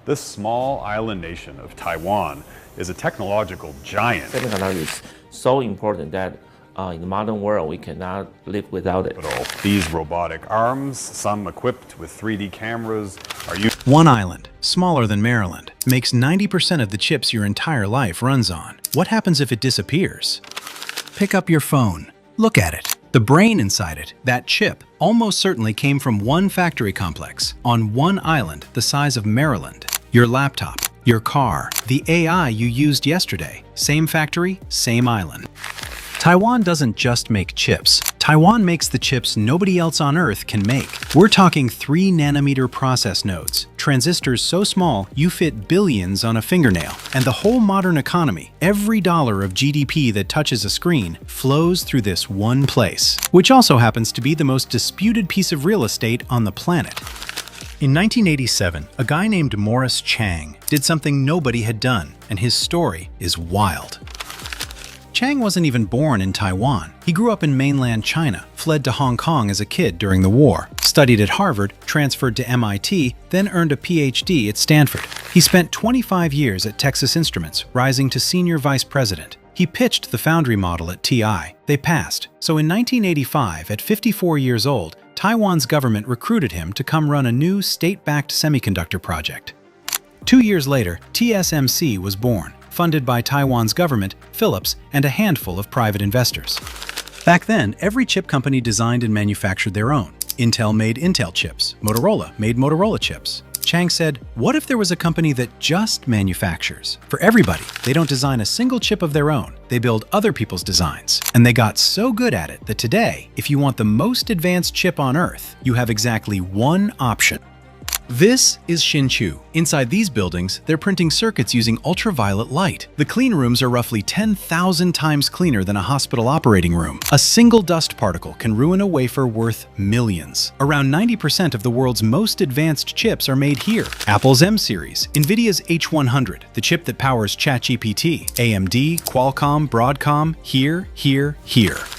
This small island nation of Taiwan is a technological giant. Semiconductors is so important that in the modern world, we cannot live without it. These robotic arms, some equipped with 3D cameras, are used. One island, smaller than Maryland, makes 90% of the chips your entire life runs on. What happens if it disappears? Pick up your phone. Look at it. The brain inside it, that chip, almost certainly came from one factory complex on one island the size of Maryland. Your laptop, your car, the AI you used yesterday. Same factory, same island. Taiwan doesn't just make chips. Taiwan makes the chips nobody else on Earth can make. We're talking 3-nanometer process nodes, transistors so small you fit billions on a fingernail. And the whole modern economy, every dollar of GDP that touches a screen, flows through this one place, which also happens to be the most disputed piece of real estate on the planet. In 1987, a guy named Morris Chang did something nobody had done, and his story is wild. Chang wasn't even born in Taiwan. He grew up in mainland China, fled to Hong Kong as a kid during the war, studied at Harvard, transferred to MIT, then earned a PhD at Stanford. He spent 25 years at Texas Instruments, rising to senior vice president. He pitched the foundry model at TI. They passed. So in 1985, at 54 years old, Taiwan's government recruited him to come run a new state-backed semiconductor project. 2 years later, TSMC was born, funded by Taiwan's government, Philips, and a handful of private investors. Back then, every chip company designed and manufactured their own. Intel made Intel chips. Motorola made Motorola chips. Chang said, what if there was a company that just manufactures? For everybody, they don't design a single chip of their own. They build other people's designs. And they got so good at it that today, if you want the most advanced chip on Earth, you have exactly one option. This is Hsinchu. Inside these buildings, they're printing circuits using ultraviolet light. The clean rooms are roughly 10,000 times cleaner than a hospital operating room. A single dust particle can ruin a wafer worth millions. Around 90% of the world's most advanced chips are made here. Apple's M series, Nvidia's H100, the chip that powers ChatGPT, AMD, Qualcomm, Broadcom, here.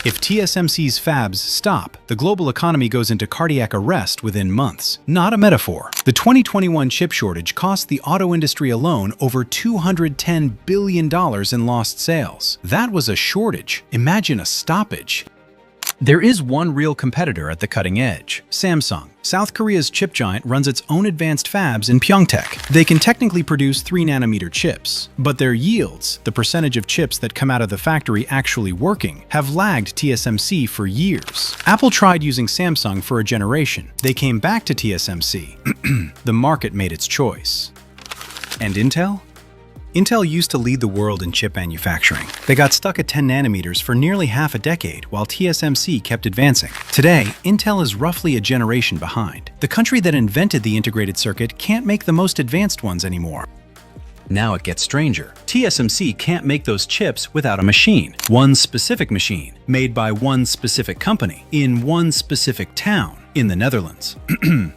If TSMC's fabs stop, the global economy goes into cardiac arrest within months. Not a metaphor. The 2021 chip shortage cost the auto industry alone over $210 billion in lost sales. That was a shortage. Imagine a stoppage. There is one real competitor at the cutting edge, Samsung. South Korea's chip giant runs its own advanced fabs in Pyeongtaek. They can technically produce 3-nanometer chips, but their yields, the percentage of chips that come out of the factory actually working, have lagged TSMC for years. Apple tried using Samsung for a generation. They came back to TSMC. The market made its choice. And Intel? Intel used to lead the world in chip manufacturing. They got stuck at 10 nanometers for nearly half a decade, while TSMC kept advancing. Today, Intel is roughly a generation behind. The country that invented the integrated circuit can't make the most advanced ones anymore. Now it gets stranger. TSMC can't make those chips without a machine. One specific machine, made by one specific company, in one specific town, in the Netherlands.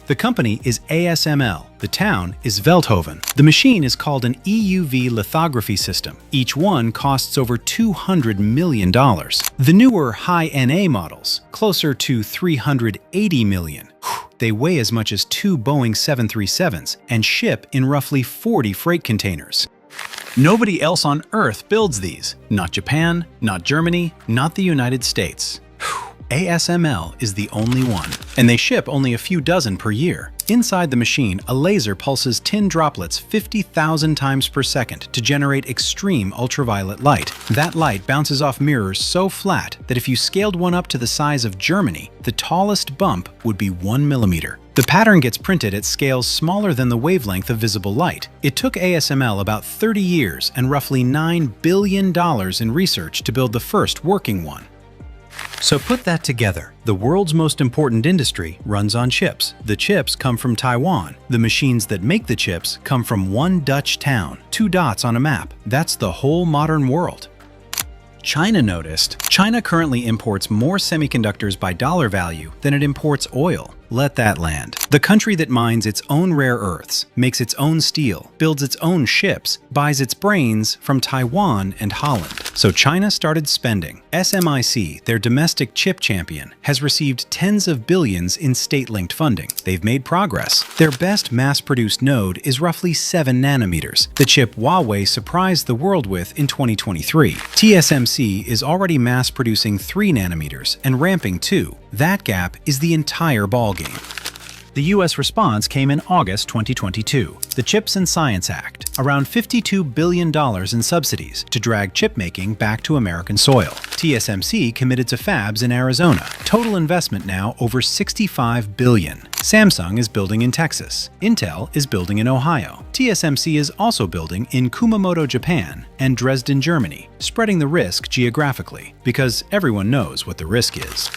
The company is ASML. The town is Veldhoven. The machine is called an EUV lithography system. Each one costs over $200 million. The newer high-NA models, closer to $380 million. They weigh as much as 2 Boeing 737s and ship in roughly 40 freight containers. Nobody else on Earth builds these. Not Japan, not Germany, not the United States. ASML is the only one, and they ship only a few dozen per year. Inside the machine, a laser pulses tin droplets 50,000 times per second to generate extreme ultraviolet light. That light bounces off mirrors so flat that if you scaled one up to the size of Germany, the tallest bump would be 1 millimeter. The pattern gets printed at scales smaller than the wavelength of visible light. It took ASML about 30 years and roughly $9 billion in research to build the first working one. So put that together. The world's most important industry runs on chips. The chips come from Taiwan. The machines that make the chips come from one Dutch town. 2 dots on a map. That's the whole modern world. China noticed. China currently imports more semiconductors by dollar value than it imports oil. Let that land. The country that mines its own rare earths, makes its own steel, builds its own ships, buys its brains from Taiwan and Holland. So China started spending. SMIC, their domestic chip champion, has received tens of billions in state-linked funding. They've made progress. Their best mass-produced node is roughly 7 nanometers, the chip Huawei surprised the world with in 2023. TSMC is already mass-producing 3 nanometers and ramping 2. That gap is the entire ballgame. The U.S. response came in August 2022. The CHIPS and Science Act, around $52 billion in subsidies to drag chipmaking back to American soil. TSMC committed to fabs in Arizona. Total investment now over $65 billion. Samsung is building in Texas. Intel is building in Ohio. TSMC is also building in Kumamoto, Japan, and Dresden, Germany, spreading the risk geographically, because everyone knows what the risk is.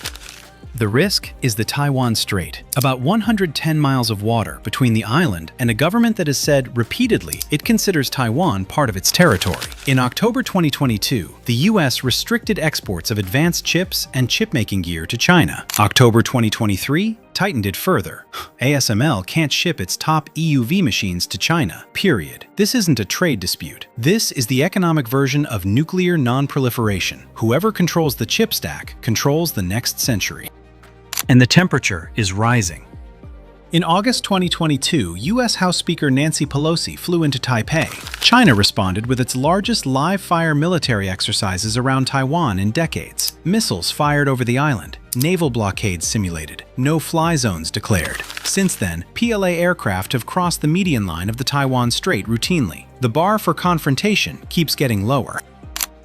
The risk is the Taiwan Strait, about 110 miles of water between the island and a government that has said repeatedly it considers Taiwan part of its territory. In October 2022, the U.S. restricted exports of advanced chips and chipmaking gear to China. October 2023 tightened it further. ASML can't ship its top EUV machines to China, period. This isn't a trade dispute. This is the economic version of nuclear non-proliferation. Whoever controls the chip stack controls the next century. And the temperature is rising. In August 2022, U.S. House Speaker Nancy Pelosi flew into Taipei. China responded with its largest live-fire military exercises around Taiwan in decades. Missiles fired over the island, naval blockades simulated, no-fly zones declared. Since then, PLA aircraft have crossed the median line of the Taiwan Strait routinely. The bar for confrontation keeps getting lower.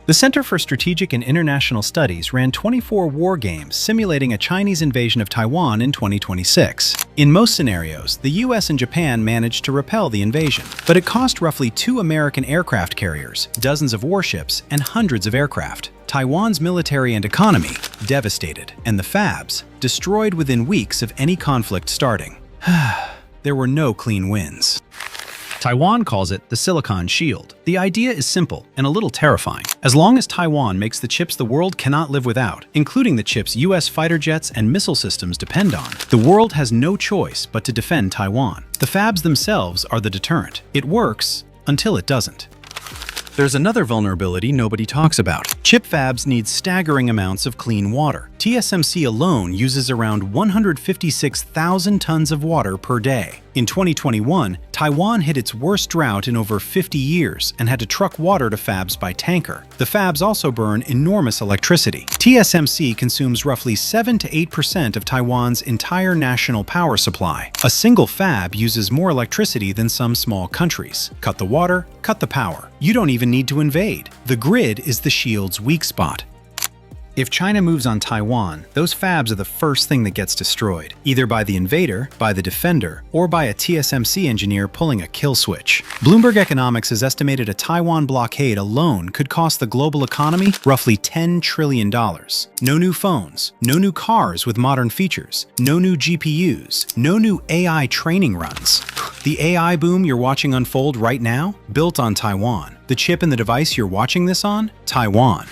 The Center for Strategic and International Studies ran 24 war games simulating a Chinese invasion of Taiwan in 2026. In most scenarios, the US and Japan managed to repel the invasion, but it cost roughly 2 American aircraft carriers, dozens of warships, and hundreds of aircraft. Taiwan's military and economy devastated, and the fabs destroyed within weeks of any conflict starting. There were no clean wins. Taiwan calls it the Silicon Shield. The idea is simple and a little terrifying. As long as Taiwan makes the chips the world cannot live without, including the chips US fighter jets and missile systems depend on, the world has no choice but to defend Taiwan. The fabs themselves are the deterrent. It works until it doesn't. There's another vulnerability nobody talks about. Chip fabs need staggering amounts of clean water. TSMC alone uses around 156,000 tons of water per day. In 2021, Taiwan hit its worst drought in over 50 years and had to truck water to fabs by tanker. The fabs also burn enormous electricity. TSMC consumes roughly 7 to 8% of Taiwan's entire national power supply. A single fab uses more electricity than some small countries. Cut the water, cut the power. You don't even need to invade. The grid is the shield's weak spot. If China moves on Taiwan, those fabs are the first thing that gets destroyed, either by the invader, by the defender, or by a TSMC engineer pulling a kill switch. Bloomberg Economics has estimated a Taiwan blockade alone could cost the global economy roughly $10 trillion. No new phones, no new cars with modern features, no new GPUs, no new AI training runs. The AI boom you're watching unfold right now, built on Taiwan. The chip in the device you're watching this on, Taiwan.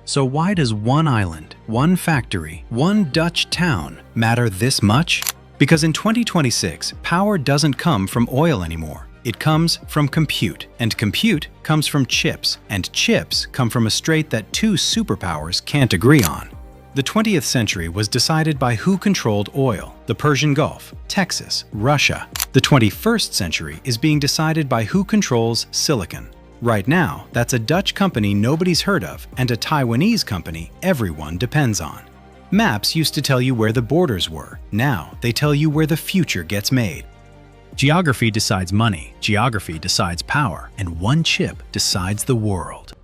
So why does one island, one factory, one Dutch town matter this much? Because in 2026, power doesn't come from oil anymore. It comes from compute, and compute comes from chips, and chips come from a strait that 2 superpowers can't agree on. The 20th century was decided by who controlled oil, the Persian Gulf, Texas, Russia. The 21st century is being decided by who controls silicon. Right now, that's a Dutch company nobody's heard of and a Taiwanese company everyone depends on. Maps used to tell you where the borders were. Now, they tell you where the future gets made. Geography decides money, geography decides power, and one chip decides the world.